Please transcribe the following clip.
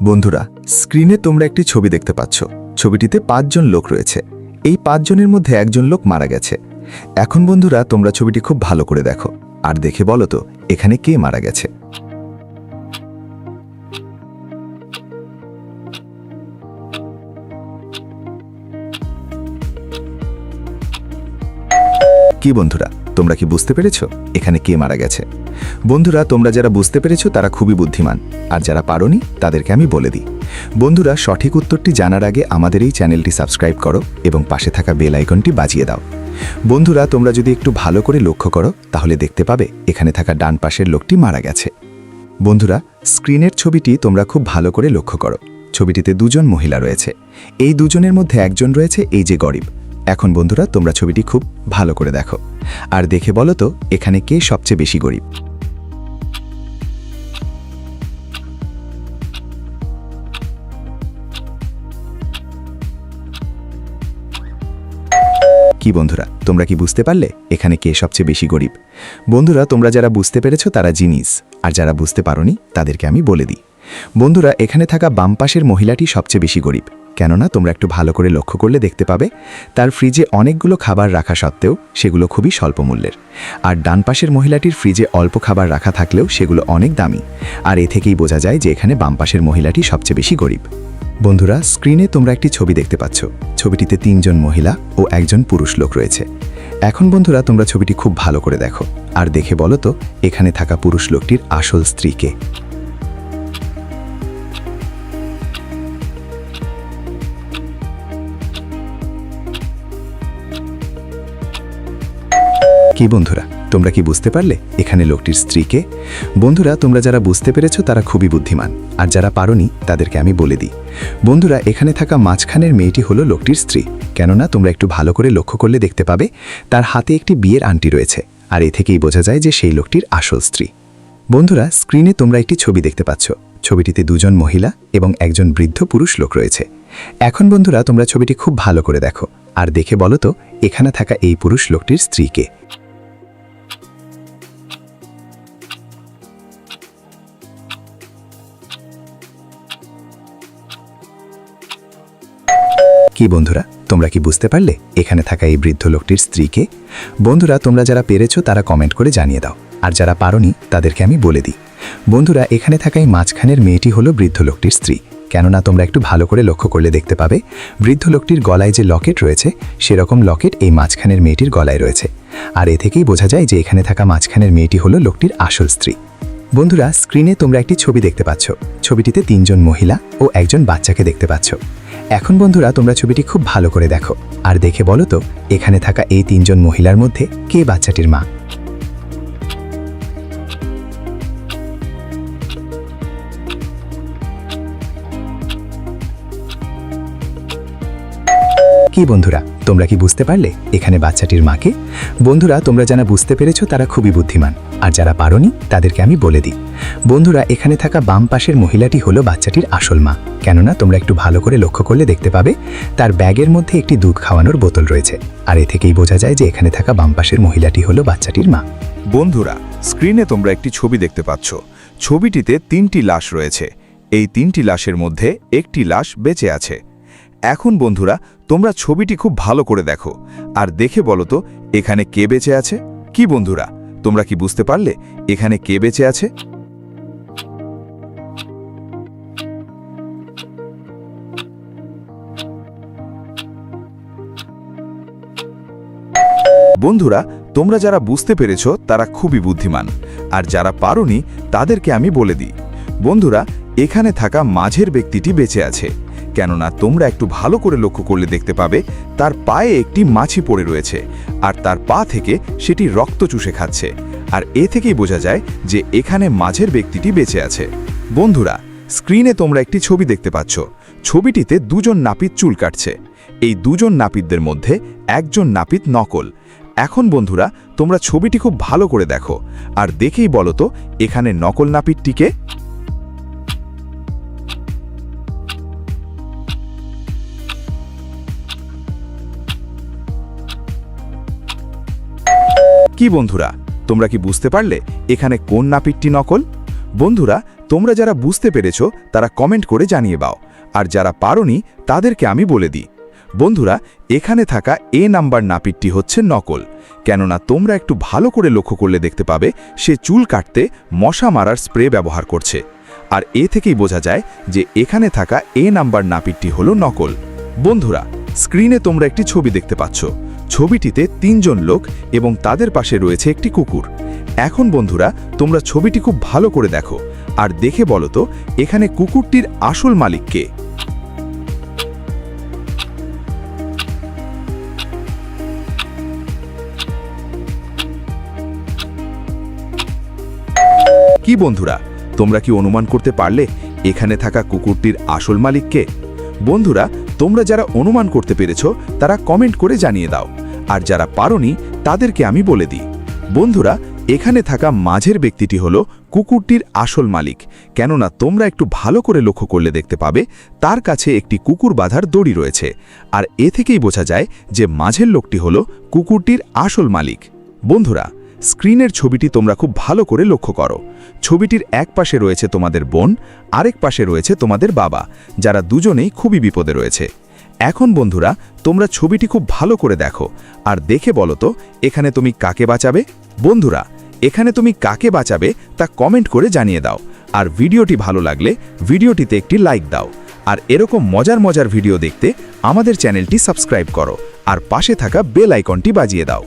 বন্ধুরা, স্ক্রিনে তোমরা একটি ছবি দেখতে পাচ্ছ। ছবিটিতে 5 জন লোক রয়েছে। এই 5 জনের মধ্যে একজন লোক মারা গেছে। এখন বন্ধুরা, তোমরা ছবিটি খুব ভালো করে দেখো আর দেখে বলো তো এখানে কে মারা গেছে। কি বন্ধুরা, তোমরা কি বুঝতে পেরেছো এখানে কে মারা গেছে? বন্ধুরা, তোমরা যারা বুঝতে পেরেছো তারা খুবই বুদ্ধিমান, আর যারা পারোনি তাদেরকে আমি বলে দিই। বন্ধুরা, সঠিক উত্তরটি জানার আগে আমাদের এই চ্যানেলটি সাবস্ক্রাইব করো এবং পাশে থাকা বেল আইকনটি বাজিয়ে দাও। বন্ধুরা, তোমরা যদি একটু ভালো করে লক্ষ্য করো তাহলে দেখতে পাবে এখানে থাকা ডান পাশের লোকটি মারা গেছে। বন্ধুরা, স্ক্রিনের ছবিটি তোমরা খুব ভালো করে লক্ষ্য করো। ছবিটিতে 2 জন মহিলা রয়েছে। এই 2 জনের মধ্যে একজন রয়েছে এই যে গরিব। এখন বন্ধুরা, তোমরা ছবিটি খুব ভালো করে দেখো আর দেখে বলো তো এখানে কে সবচেয়ে বেশি গরিব। কি বন্ধুরা, তোমরা কি বুঝতে পারলে এখানে কে সবচেয়ে বেশি গরিব? বন্ধুরা, তোমরা যারা বুঝতে পেরেছো তারা জিনিস, আর যারা বুঝতে পারোনি তাদেরকে আমি বলে দিই। বন্ধুরা, এখানে থাকা বাম পাশের মহিলাটি সবচেয়ে বেশি গরিব, কেননা তোমরা একটু ভালো করে লক্ষ্য করলে দেখতে পাবে তার ফ্রিজে অনেকগুলো খাবার রাখা সত্ত্বেও সেগুলো খুবই স্বল্প মূল্যের। আর ডান পাশের মহিলাটির ফ্রিজে অল্প খাবার রাখা থাকলেও সেগুলো অনেক দামি। আর এ থেকেই বোঝা যায় যে এখানে বাম পাশের মহিলাটি সবচেয়ে বেশি গরিব। বন্ধুরা, স্ক্রিনে তোমরা একটি ছবি দেখতে পাচ্ছ। ছবিটিতে 3 জন মহিলা ও একজন পুরুষ লোক রয়েছে। এখন বন্ধুরা, তোমরা ছবিটি খুব ভালো করে দেখো আর দেখে বলো তো এখানে থাকা পুরুষ লোকটির আসল স্ত্রী কে। কি বন্ধুরা, তোমরা কি বুঝতে পারলে এখানে লোকটির স্ত্রীকে? বন্ধুরা, তোমরা যারা বুঝতে পেরেছো তারা খুবই বুদ্ধিমান, আর যারা পারোনি তাদেরকে আমি বলে দিই। বন্ধুরা, এখানে থাকা মাঝখানের মেয়েটি হলো লোকটির স্ত্রী, কেননা তোমরা একটু ভালো করে লক্ষ্য করলে দেখতে পাবে তার হাতে একটি বিয়ের আংটি রয়েছে, আর এ থেকেই বোঝা যায় যে সেই লোকটির আসল স্ত্রী। বন্ধুরা, স্ক্রিনে তোমরা একটি ছবি দেখতে পাচ্ছ। ছবিটিতে 2 জন মহিলা এবং একজন বৃদ্ধ পুরুষ লোক রয়েছে। এখন বন্ধুরা, তোমরা ছবিটি খুব ভালো করে দেখো আর দেখে বলো তো এখানে থাকা এই পুরুষ লোকটির স্ত্রী কে। কি বন্ধুরা, তোমরা কি বুঝতে পারলে এখানে থাকা এই বৃদ্ধ লোকটির স্ত্রীকে? বন্ধুরা, তোমরা যারা পেরেছো তারা কমেন্ট করে জানিয়ে দাও, আর যারা পারোনি তাদেরকে আমি বলে দিই। বন্ধুরা, এখানে থাকা এই মাঝখানের মেয়েটি হলো বৃদ্ধ লোকটির স্ত্রী, কেননা তোমরা একটু ভালো করে লক্ষ্য করলে দেখতে পাবে বৃদ্ধ লোকটির গলায় যে লকেট রয়েছে সেরকম লকেট এই মাঝখানের মেয়েটির গলায় রয়েছে। আর এ থেকেই বোঝা যায় যে এখানে থাকা মাঝখানের মেয়েটি হলো লোকটির আসল স্ত্রী। বন্ধুরা, স্ক্রিনে তোমরা একটি ছবি দেখতে পাচ্ছ। ছবিটিতে 3 জন মহিলা ও একজন বাচ্চাকে দেখতে পাচ্ছ। এখন বন্ধুরা, তোমরা ছবিটি খুব ভালো করে দেখো আর দেখে বলো তো এখানে থাকা এই 3 জন মহিলার মধ্যে কে বাচ্চাটির মা। কি বন্ধুরা, তোমরা কি বুঝতে পারলে এখানে বাচ্চাটির মাকে? বন্ধুরা, তোমরা যারা বুঝতে পেরেছো তারা খুবই বুদ্ধিমান, আর যারা পারোনি তাদেরকে আমি বলে দিই। বন্ধুরা, এখানে থাকা বাম পাশের মহিলাটি হলো বাচ্চাটির আসল মা, কেননা তোমরা একটু ভালো করে লক্ষ্য করলে দেখতে পাবে তার ব্যাগের মধ্যে একটি দুধ খাওয়ানোর বোতল রয়েছে। আর এ থেকেই বোঝা যায় যে এখানে থাকা বাম পাশের মহিলাটি হলো বাচ্চাটির মা। বন্ধুরা, স্ক্রিনে তোমরা একটি ছবি দেখতে পাচ্ছ। ছবিটিতে 3টি লাশ রয়েছে। এই 3টি লাশের মধ্যে একটি লাশ বেঁচে আছে। এখন বন্ধুরা, তোমরা ছবিটি খুব ভালো করে দেখো আর দেখে বলো তো এখানে কে বেঁচে আছে। কি বন্ধুরা, তোমরা কি বুঝতে পারলে এখানে কে বেঁচে আছে? বন্ধুরা, তোমরা যারা বুঝতে পেরেছো তারা খুবই বুদ্ধিমান, আর যারা পারোনি তাদেরকে আমি বলে দিই। বন্ধুরা, এখানে থাকা মাঝের ব্যক্তিটি বেঁচে আছে, কেননা তোমরা একটু ভালো করে লক্ষ্য করলে দেখতে পাবে তার পায়ে একটি মাছি পড়ে রয়েছে, আর তার পা থেকে সেটি রক্ত চুষে খাচ্ছে। আর এ থেকেই বোঝা যায় যে এখানে মাঝের ব্যক্তিটি বেঁচে আছে। বন্ধুরা, স্ক্রিনে তোমরা একটি ছবি দেখতে পাচ্ছ। ছবিটিতে 2 জন নাপিত চুল কাটছে। এই 2 জন নাপিতদের মধ্যে একজন নাপিত নকল। এখন বন্ধুরা, তোমরা ছবিটি খুব ভালো করে দেখো আর দেখেই বলো তো এখানে নকল নাপিতটিকে। কি বন্ধুরা, তোমরা কি বুঝতে পারলে এখানে কোন নাপিতটি নকল? বন্ধুরা, তোমরা যারা বুঝতে পেরেছো তারা কমেন্ট করে জানিয়ে দাও, আর যারা পারোনি তাদেরকে আমি বলে দিই। বন্ধুরা, এখানে থাকা এ নাম্বার নাপিতটি হচ্ছে নকল, কেননা তোমরা একটু ভালো করে লক্ষ্য করলে দেখতে পাবে সে চুল কাটতে মশা মারার স্প্রে ব্যবহার করছে। আর এ থেকেই বোঝা যায় যে এখানে থাকা এ নাম্বার নাপিতটি হলো নকল। বন্ধুরা, স্ক্রিনে তোমরা একটি ছবি দেখতে পাচ্ছ। ছবিটিতে 3 জন লোক এবং তাদের পাশে রয়েছে একটি কুকুর। এখন বন্ধুরা, তোমরা ছবিটি খুব ভালো করে দেখো আর দেখে বলো তো এখানে কুকুরটির আসল মালিক কে? কি বন্ধুরা, তোমরা কি অনুমান করতে পারলে এখানে থাকা কুকুরটির আসল মালিক কে? বন্ধুরা, তোমরা যারা অনুমান করতে পেরেছো তারা কমেন্ট করে জানিয়ে দাও, আর যারা পারোনি তাদেরকে আমি বলে দিই। বন্ধুরা, এখানে থাকা মাঝের ব্যক্তিটি হলো কুকুরটির আসল মালিক, কেননা তোমরা একটু ভালো করে লক্ষ্য করলে দেখতে পাবে তার কাছে একটি কুকুর বাঁধার দড়ি রয়েছে। আর এ থেকেই বোঝা যায় যে মাঝের লোকটি হলো কুকুরটির আসল মালিক। বন্ধুরা, স্ক্রিনের ছবিটি তোমরা খুব ভালো করে লক্ষ্য করো। ছবিটির এক পাশে রয়েছে তোমাদের বোন, আরেক পাশে রয়েছে তোমাদের বাবা, যারা দুজনেই খুবই বিপদে রয়েছে। এখন বন্ধুরা, তোমরা ছবিটি খুব ভালো করে দেখো আর দেখে বলো তো এখানে তুমি কাকে বাঁচাবে? বন্ধুরা, এখানে তুমি কাকে বাঁচাবে তা কমেন্ট করে জানিয়ে দাও। আর ভিডিওটি ভালো লাগলে ভিডিওটিতে একটি লাইক দাও। আর এরকম মজার মজার ভিডিও দেখতে আমাদের চ্যানেলটি সাবস্ক্রাইব করো আর পাশে থাকা বেল আইকনটি বাজিয়ে দাও।